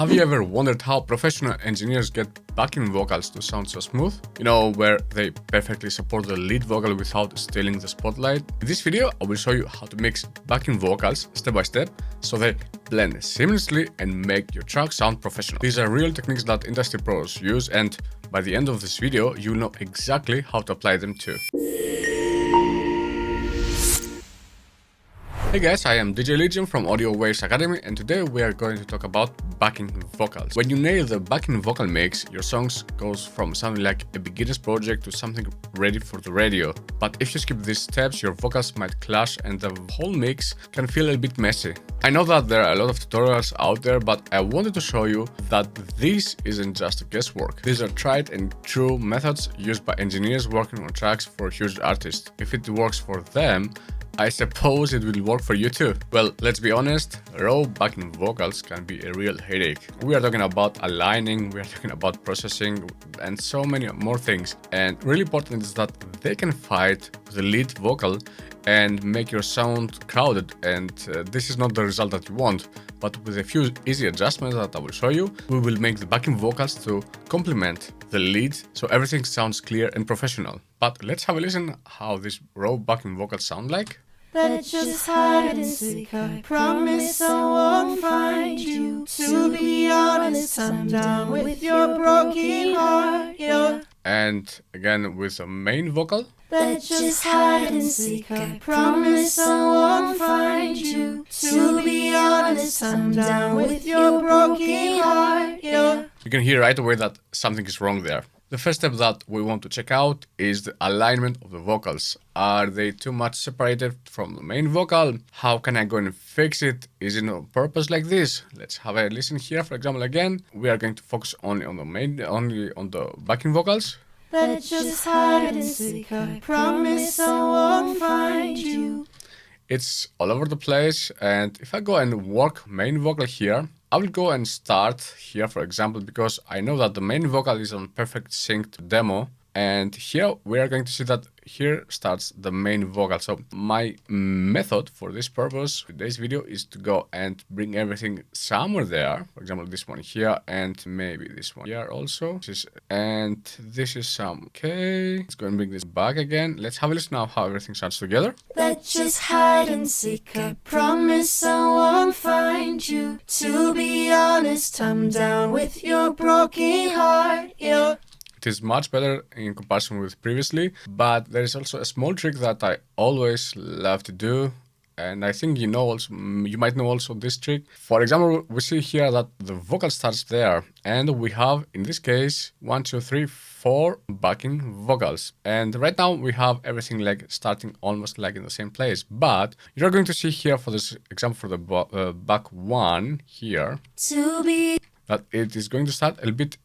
Have you ever wondered how professional engineers get backing vocals to sound so smooth? You know, where they perfectly support the lead vocal without stealing the spotlight? In this video, I will show you how to mix backing vocals step by step so they blend seamlessly and make your track sound professional. These are real techniques that industry pros use, and by the end of this video, you'll know exactly how to apply them too. Hey guys, I am DJ Legion from Audio Waves Academy, and today we are going to talk about backing vocals. When you nail the backing vocal mix, your songs goes from sounding like a beginner's project to something ready for the radio. But if you skip these steps, your vocals might clash and the whole mix can feel a bit messy. I know that there are a lot of tutorials out there, but I wanted to show you that this isn't just guesswork. These are tried and true methods used by engineers working on tracks for huge artists. If it works for them, I suppose it will work for you too. Well, let's be honest, raw backing vocals can be a real headache. We are talking about aligning, we are talking about processing, and so many more things. And really important is that they can fight with the lead vocal and make your sound crowded, and this is not the result that you want. But with a few easy adjustments that I will show you, we will make the backing vocals to complement the lead so everything sounds clear and professional. But let's have a listen how these raw backing vocals sound like. Let's just hide and seek. I promise I won't find you. To be honest, I'm down with your broken heart. Yeah. And again with a main vocal. Let's just hide and seek. I promise I won't find you. To be honest, I'm down with your broken heart. Yeah. You can hear right away that something is wrong there. The first step that we want to check out is the alignment of the vocals. Are they too much separated from the main vocal? How can I go and fix it? Is it on purpose like this? Let's have a listen here. For example, again, we are going to focus only on the backing vocals. Let's just hide and seek. I promise I won't find you. It's all over the place, and if I go and work main vocal here, I will go and start here, for example, because I know that the main vocal is on perfect sync to demo, and here we are going to see that here starts the main vocal. So my method for this purpose, today's video, is to go and bring everything somewhere there. For example, this one here, and maybe this one here also. This is some. Okay, let's go and bring this back again. Let's have a listen now how everything sounds together. Let's just hide and seek. I promise I won't find you. To be honest, I'm down with your broken heart. Yeah. It is much better in comparison with previously, but there is also a small trick that I always love to do, and I think you might know also this trick. For example, we see here that the vocal starts there, and we have, in this case, 1, 2, 3, 4 backing vocals. And right now we have everything like starting almost like in the same place, but you're going to see here for this example for the back one here, that it is going to start a little bit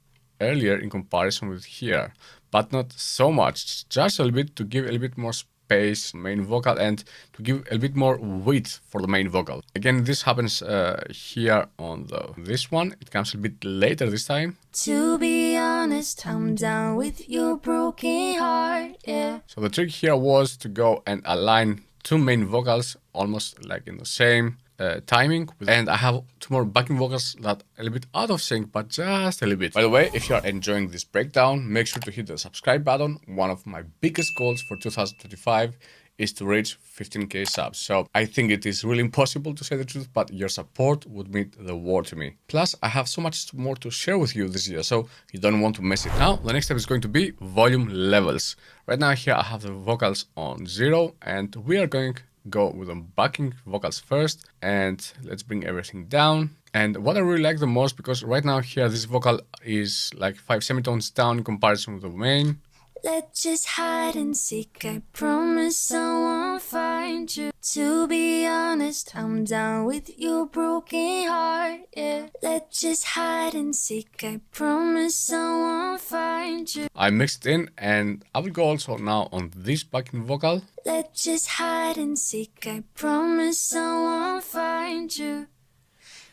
earlier in comparison with here, but not so much, just a little bit to give a little bit more space main vocal and to give a little bit more weight for the main vocal. Again, this happens here on this one. It comes a bit later this time. To be honest, I'm down with your broken heart. Yeah. So the trick here was to go and align two main vocals almost like in the same timing, and I have two more backing vocals that are a little bit out of sync, but just a little bit. By the way, if you are enjoying this breakdown, make sure to hit the subscribe button. One of my biggest goals for 2025 is to reach 15k subs. So I think it is really impossible, to say the truth, but your support would mean the world to me. Plus, I have so much more to share with you this year, so you don't want to miss it. Now, the next step is going to be volume levels. Right now here I have the vocals on 0, and we are going go with the backing vocals first, and let's bring everything down. And what I really like the most, because right now here this vocal is like 5 semitones down in comparison with the main. Let's just hide and seek. I promise I won't find you. To be honest, I'm down with your broken heart. Yeah. Let's just hide and seek. I promise I won't find you. I mixed in, and I will go also now on this backing vocal. Let's just hide and seek. I promise I won't find you.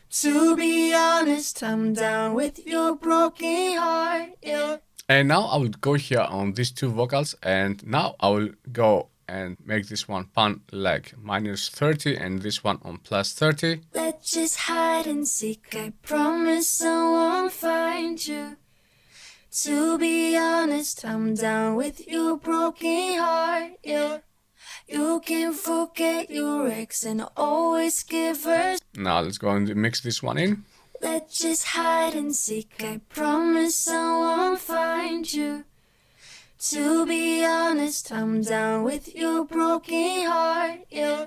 To be honest, I'm down with your broken heart. Yeah. And now I will go here on these two vocals, and now I will go and make this one pan like -30 and this one on +30. Let's just hide and seek. I promise I won't find you. To be honest, I'm down with your broken heart, yeah. You can forget your ex and always give her. Now let's go and mix this one in. Let's just hide and seek. I promise I won't find you. To be honest, I'm down with your broken heart, yeah.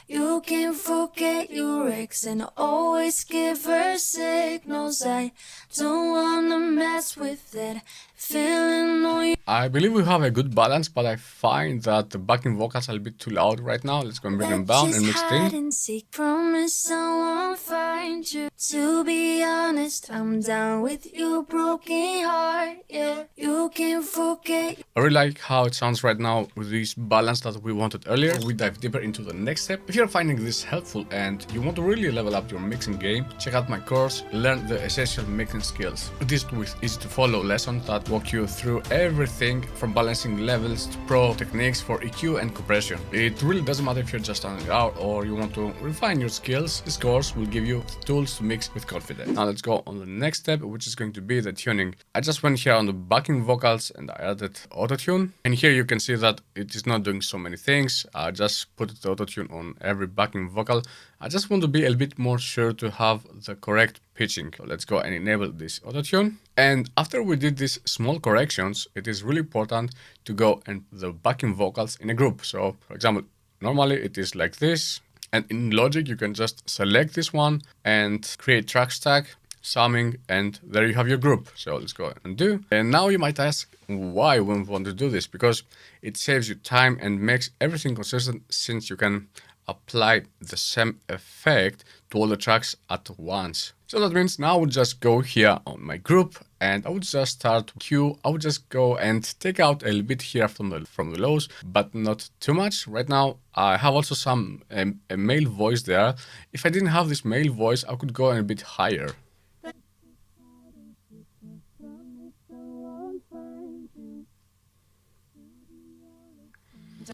You can forget your ex and always give her signals. I don't wanna mess with that feeling on you. I believe we have a good balance, but I find that the backing vocals are a bit too loud right now. Let's go and bring them down and mix it hide in. and seek. Promise I won't find you. To be honest, I'm down with your broken heart, yeah. You can forget. I really like how it sounds right now with this balance that we wanted earlier. We dive deeper into the next step. If you're finding this helpful and you want to really level up your mixing game, check out my course, Learn the Essential Mixing Skills. It is with easy to follow lessons that walk you through everything from balancing levels to pro techniques for EQ and compression. It really doesn't matter if you're just starting out or you want to refine your skills. This course will give you the tools to mix with confidence. Now let's go on the next step, which is going to be the tuning. I just went here on the backing vocals and I added autotune. And here you can see that it is not doing so many things. I just put the autotune on every backing vocal. I just want to be a bit more sure to have the correct pitching. So let's go and enable this autotune. And after we did these small corrections, it is really important to go and the backing vocals in a group. So for example, normally it is like this. And in Logic, you can just select this one and create track stack, summing, and there you have your group. So let's go and do. And now you might ask why we want to do this, because it saves you time and makes everything consistent, since you can apply the same effect to all the tracks at once. So that means now I would just go here on my group and I would just start cue. I would just go and take out a little bit here from the lows, but not too much. Right now I have also some a male voice there. If I didn't have this male voice, I could go a bit higher.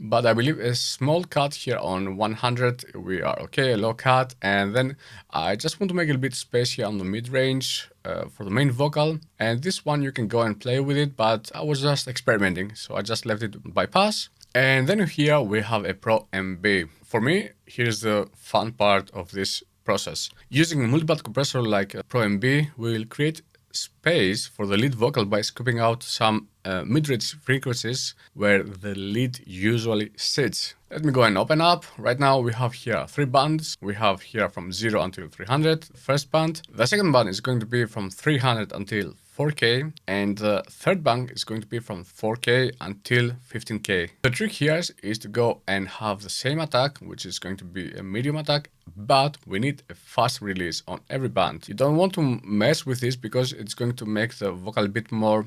But I believe a small cut here on 100, we are okay, a low cut. And then I just want to make a bit space here on the mid-range for the main vocal. And this one you can go and play with it, but I was just experimenting. So I just left it bypass. And then here we have a Pro MB. For me, here's the fun part of this process. Using a multiband compressor like Pro MB, we'll create space for the lead vocal by scooping out some mid-range frequencies where the lead usually sits. Let me go and open up. Right now we have here 3 bands. We have here from 0 until 300, first band. The second band is going to be from 300 until 4K, and the third band is going to be from 4K until 15K. The trick here is to go and have the same attack, which is going to be a medium attack, but we need a fast release on every band. You don't want to mess with this because it's going to make the vocal a bit more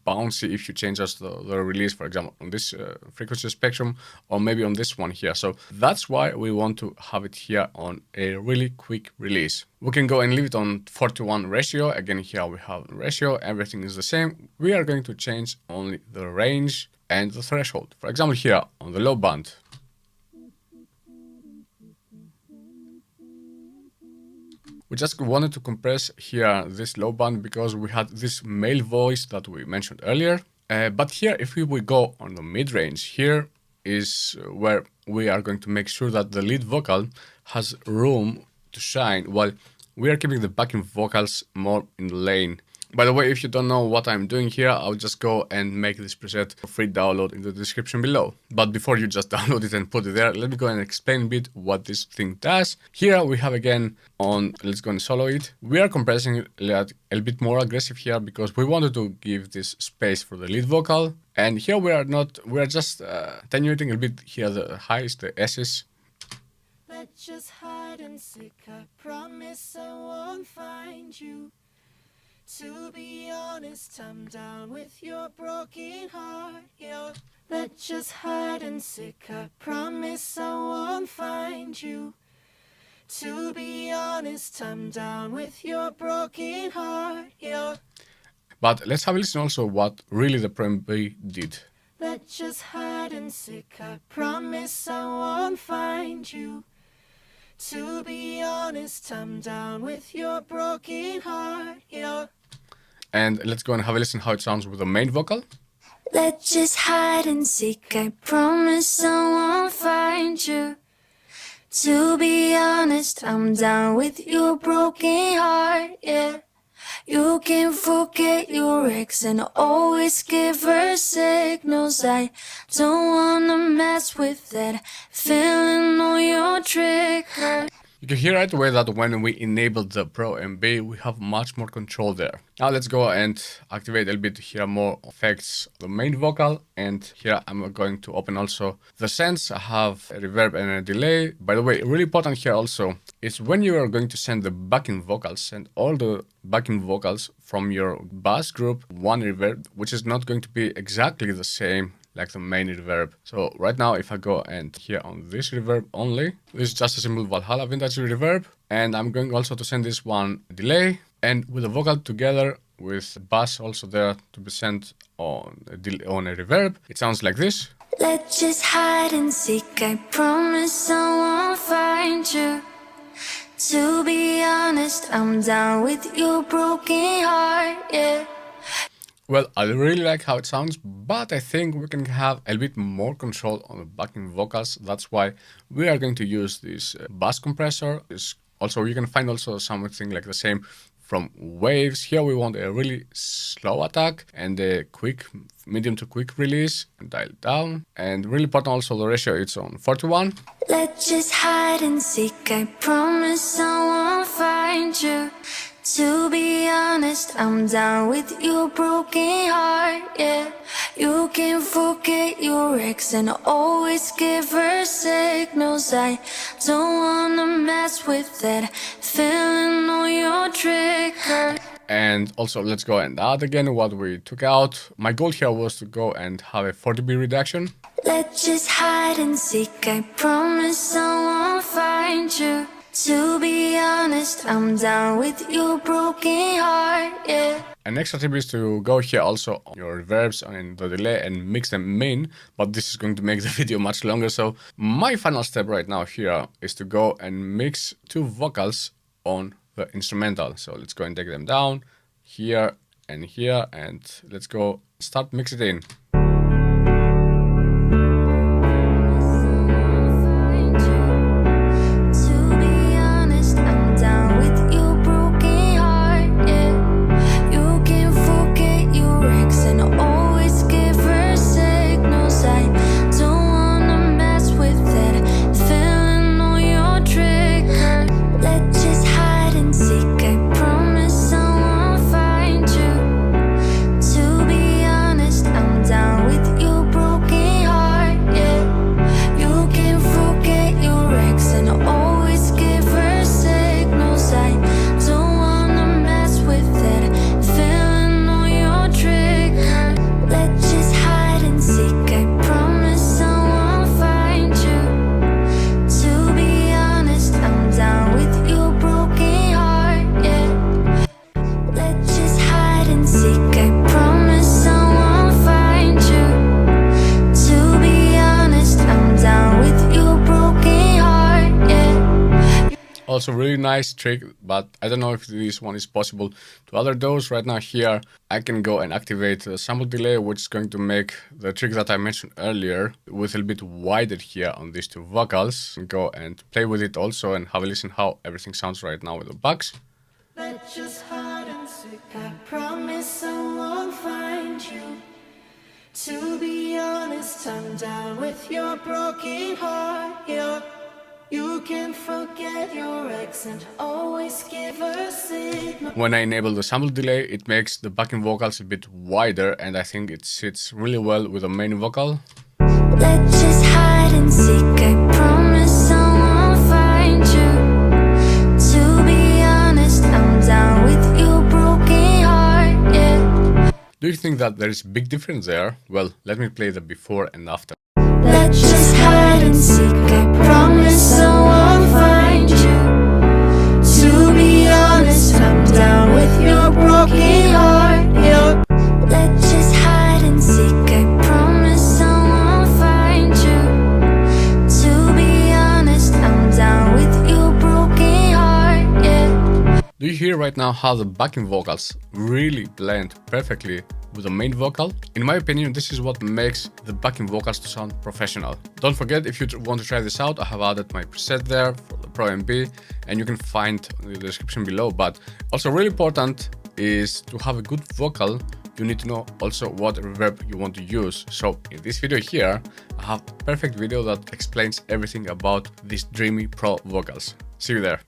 bouncy if you change just the release, for example, on this frequency spectrum, or maybe on this one here. So that's why we want to have it here on a really quick release. We can go and leave it on 4:1 ratio. Again, here we have ratio, everything is the same. We are going to change only the range and the threshold. For example, here on the low band, we just wanted to compress here this low band because we had this male voice that we mentioned earlier. But here, if we will go on the mid-range, here is where we are going to make sure that the lead vocal has room to shine while we are keeping the backing vocals more in the lane. By the way, if you don't know what I'm doing here, I'll just go and make this preset for free download in the description below. But before you just download it and put it there, let me go and explain a bit what this thing does. Here we have again on, let's go and solo it. We are compressing a bit more aggressive here because we wanted to give this space for the lead vocal. And here we are just attenuating a bit here the highs, the S's. Let's just hide and seek. I promise I won't find you. To be honest, I'm down with your broken heart, yeah. Let's just hide and seek. I promise I won't find you. To be honest, I'm down with your broken heart, yeah. But let's have a listen also what really the Pro MB did. Let's just hide and seek. I promise I won't find you. To be honest, I'm down with your broken heart. Yeah. And let's go and have a listen how it sounds with the main vocal. Let's just hide and seek. I promise I won't find you. To be honest, I'm down with your broken heart, yeah. You can forget your ex and always give her signals. I don't wanna mess with that feeling on your trigger. You can hear right away that when we enable the Pro MB, we have much more control there. Now let's go and activate a little bit here more effects, the main vocal, and here I'm going to open also the sends. I have a reverb and a delay. By the way, really important here also is when you are going to send the backing vocals, send all the backing vocals from your bass group one reverb, which is not going to be exactly the same like the main reverb. So right now, if I go and here on this reverb only, this is just a simple Valhalla vintage reverb. And I'm going also to send this one delay and with the vocal together with bass also there to be sent on a reverb. It sounds like this. Let's just hide and seek. I promise I won't find you. To be honest, I'm down with your broken heart, yeah. Well, I really like how it sounds, but I think we can have a bit more control on the backing vocals. That's why we are going to use this bass compressor. Also, you can find also something like the same from Waves. Here we want a really slow attack and a quick, medium to quick release and dial down. And really important also the ratio, it's on 41. Let's just hide and seek. I promise I won't find you. To be honest, I'm down with your broken heart, yeah. You can forget your ex and always give her signals. I don't wanna mess with that feeling on your trigger. And also let's go and add again what we took out. My goal here was to go and have a 4 dB reduction. Let's just hide and seek. I promise I won't find you. To be honest, I'm down with your broken heart, yeah. An extra tip is to go here also on your reverbs and the delay and mix them in, but this is going to make the video much longer. So my final step right now here is to go and mix two vocals on the instrumental. So let's go and take them down here, and let's go start mix it in. Also really nice trick, but I don't know if this one is possible to other DAWs. Right now here I can go and activate the sample delay, which is going to make the trick that I mentioned earlier with a little bit wider here on these two vocals. Go and play with it also and have a listen how everything sounds right now with the backs. Let's just hide and seek. I promise I won't find you. To be honest, I'm down with your broken heart, yeah. You can forget your ex and always give a signal. When I enable the sample delay, it makes the backing vocals a bit wider, and I think it sits really well with the main vocal. Let's just hide and seek. I promise I won't find you. To be honest, I'm down with your broken heart, yeah. Do you think that there is a big difference there? Well, let me play the before and after. Let's just hide and seek. I promise I won't find you. To be honest, I'm down with your broken heart, yeah. Let's just hide and seek. I promise now how the backing vocals really blend perfectly with the main vocal. In my opinion, this is what makes the backing vocals to sound professional. Don't forget, if you want to try this out, I have added my preset there for the Pro MB, and you can find in the description below. But also really important is to have a good vocal. You need to know also what reverb you want to use. So in this video here, I have a perfect video that explains everything about these dreamy Pro vocals. See you there.